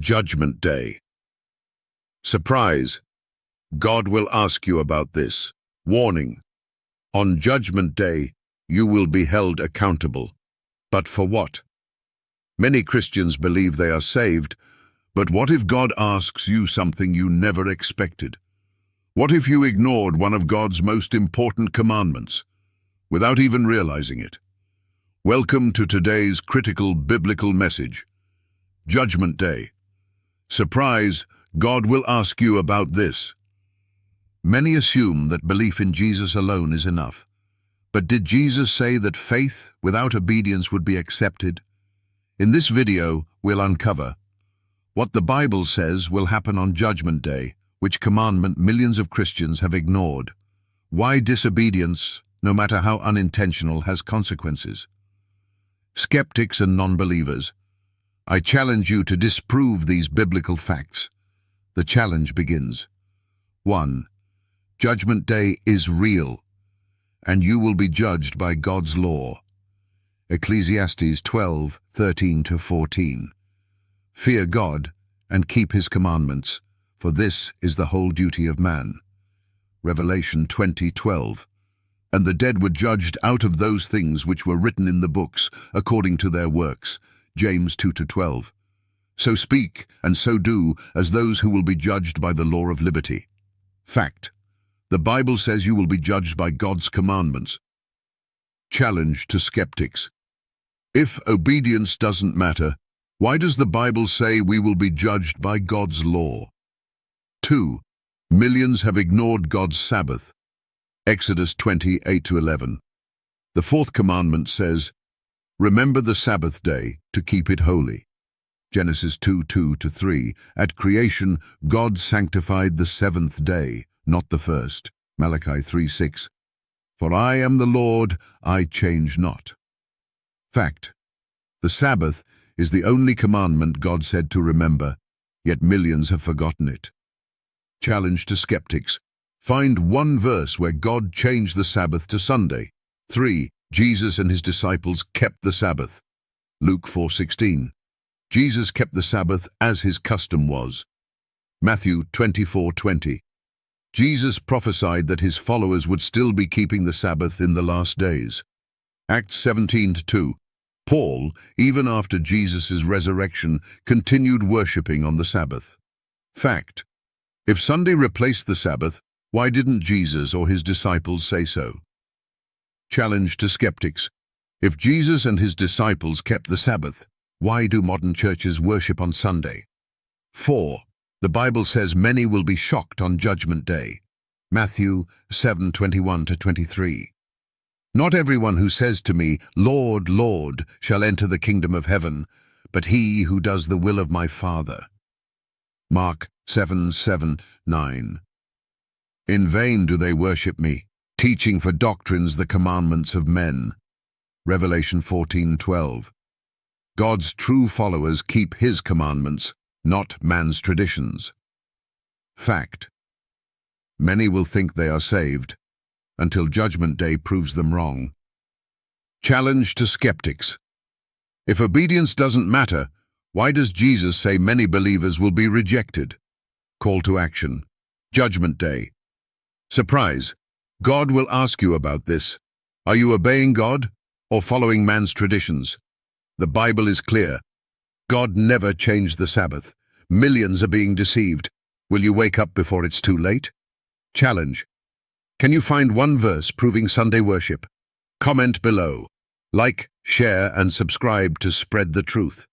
Judgment Day. Surprise! God will ask you about this. Warning! On Judgment Day, you will be held accountable. But for what? Many Christians believe they are saved, but what if God asks you something you never expected? What if you ignored one of God's most important commandments, without even realizing it? Welcome to today's critical biblical message. Judgment Day. Surprise, God will ask you about this. Many assume that belief in Jesus alone is enough. But did Jesus say that faith without obedience would be accepted? In this video, we'll uncover what the Bible says will happen on Judgment Day, which commandment millions of Christians have ignored. Why disobedience, no matter how unintentional, has consequences. Skeptics and non-believers, I challenge you to disprove these biblical facts. The challenge begins. 1. Judgment Day is real, and you will be judged by God's law. Ecclesiastes 12:13-14. Fear God and keep His commandments, for this is the whole duty of man. Revelation 20:12. And the dead were judged out of those things which were written in the books, according to their works. James 2:12. So speak and so do as those who will be judged by the law of liberty. Fact. The Bible says you will be judged by God's commandments. Challenge to skeptics. If obedience doesn't matter, why does the Bible say we will be judged by God's law? 2. Millions have ignored God's Sabbath. Exodus 20:8-11. The fourth commandment says, remember the Sabbath day to keep it holy. Genesis 2:2-3. At creation, God sanctified the seventh day, not the first. Malachi 3:6. For I am the Lord, I change not. Fact. The Sabbath is the only commandment God said to remember, yet millions have forgotten it. Challenge to skeptics. Find one verse where God changed the Sabbath to Sunday. 3. Jesus and his disciples kept the Sabbath. Luke 4:16. Jesus kept the Sabbath as his custom was. Matthew 24:20. Jesus prophesied that his followers would still be keeping the Sabbath in the last days. Acts 17:2. Paul, even after Jesus' resurrection, continued worshipping on the Sabbath. Fact. If Sunday replaced the Sabbath, why didn't Jesus or his disciples say so? Challenge to skeptics. If Jesus and his disciples kept the Sabbath, why do modern churches worship on Sunday? 4. The Bible says many will be shocked on Judgment Day. Matthew 7:21-23. Not everyone who says to me, Lord, Lord, shall enter the kingdom of heaven, but he who does the will of my Father. Mark 7:7-9. In vain do they worship me, teaching for doctrines the commandments of men. Revelation 14:12. God's true followers keep his commandments, not man's traditions. Fact. Many will think they are saved, until Judgment Day proves them wrong. Challenge to skeptics. If obedience doesn't matter, why does Jesus say many believers will be rejected? Call to action. Judgment Day. Surprise! God will ask you about this. Are you obeying God or following man's traditions? The Bible is clear. God never changed the Sabbath. Millions are being deceived. Will you wake up before it's too late? Challenge. Can you find one verse proving Sunday worship? Comment below. Like, share, and subscribe to spread the truth.